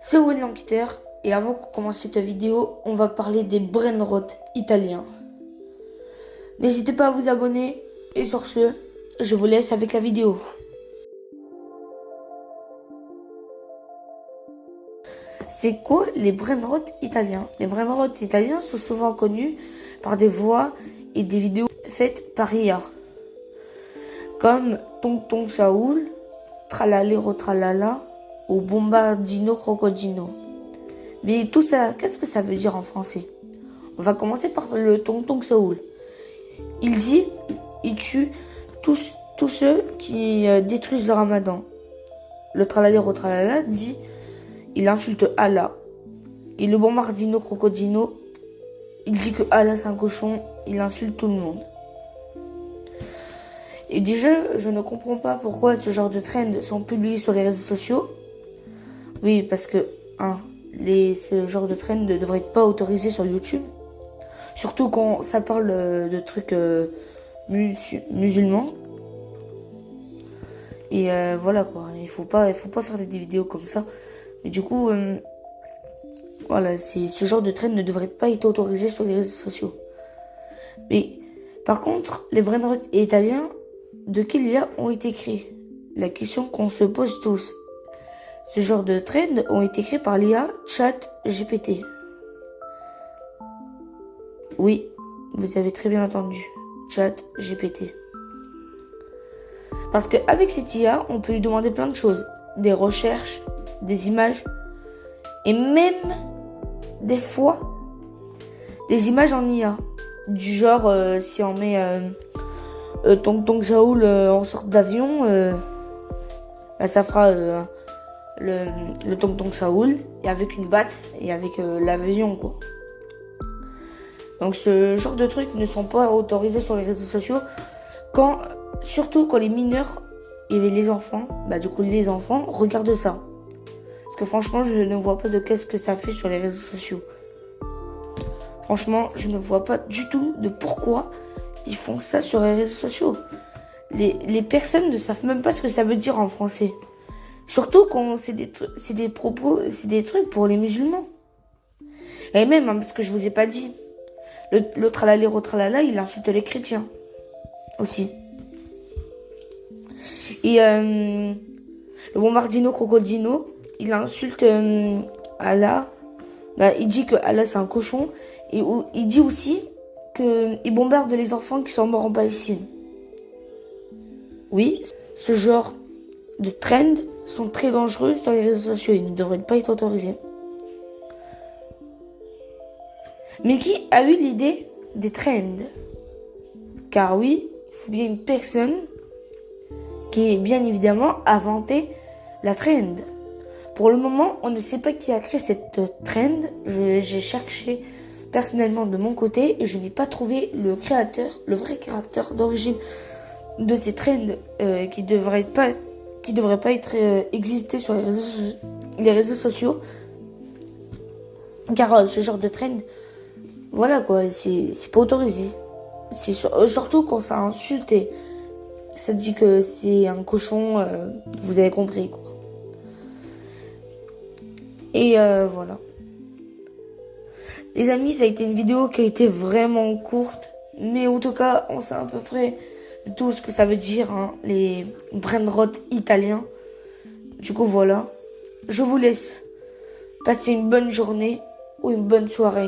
C'est Owen l'enquêteur, et avant qu'on commence cette vidéo, on va parler des brainrot italiens. N'hésitez pas à vous abonner, et sur ce, je vous laisse avec la vidéo. C'est quoi les brainrot italiens? Les brainrot italiens sont souvent connus par des voix et des vidéos faites par IA, comme Tonton Saoul, Tralalero Tralala ou Bombardino Crocodino. Mais tout ça, qu'est-ce que ça veut dire en français? On va commencer par le Tonton Saoul. Il dit, il tue tous ceux qui détruisent le ramadan. Le Tralalero Tralala dit, il insulte Allah. Et le Bombardino Crocodino, il dit que Allah c'est un cochon, il insulte tout le monde. Et déjà, je ne comprends pas pourquoi ce genre de trends sont publiés sur les réseaux sociaux. Oui, parce que, ce genre de trends ne devrait pas autorisé sur YouTube. Surtout quand ça parle de trucs musulmans. Et voilà quoi, il faut pas faire des vidéos comme ça. Mais du coup, voilà, ce genre de trend ne devrait pas être autorisé sur les réseaux sociaux. Mais par contre, les brainrot italiens, de quelle IA ont été créés? La question qu'on se pose tous. Ce genre de trends ont été créés par l'IA ChatGPT. Oui, vous avez très bien entendu, ChatGPT. Parce qu'avec cette IA, on peut lui demander plein de choses. Des recherches, des images, et même, des fois, des images en IA. Du genre, si on met Tonton Saoul en sorte d'avion, ça fera le Tonton Saoul, et avec une batte, et avec l'avion, quoi. Donc ce genre de trucs ne sont pas autorisés sur les réseaux sociaux, surtout quand les mineurs et les enfants, du coup les enfants regardent ça. Parce que franchement, je ne vois pas de qu'est-ce que ça fait sur les réseaux sociaux. Franchement, je ne vois pas du tout de pourquoi ils font ça sur les réseaux sociaux. Les personnes ne savent même pas ce que ça veut dire en français. Surtout quand c'est des trucs pour les musulmans. Et même, parce que je vous ai pas dit, le tralalero tralala, il insulte les chrétiens aussi. Et le Bombardino Crocodino, il insulte Allah. Il dit que Allah c'est un cochon. Et il dit aussi qu'il bombarde les enfants qui sont morts en Palestine. Oui, ce genre de trends sont très dangereux sur les réseaux sociaux. Ils ne devraient pas être autorisés. Mais qui a eu l'idée des trends? Car oui, il faut bien une personne qui, bien évidemment, a inventé la trend. Pour le moment, on ne sait pas qui a créé cette trend. J'ai cherché personnellement de mon côté et je n'ai pas trouvé le vrai créateur d'origine de ces trends qui devraient pas être exister sur les réseaux sociaux. Car ce genre de trend, voilà quoi, c'est pas autorisé. C'est surtout quand ça a insulté. Ça dit que c'est un cochon, vous avez compris quoi. Et voilà. Les amis, ça a été une vidéo qui a été vraiment courte. Mais en tout cas, on sait à peu près tout ce que ça veut dire, les brainrot italiens. Du coup, voilà. Je vous laisse passer une bonne journée ou une bonne soirée.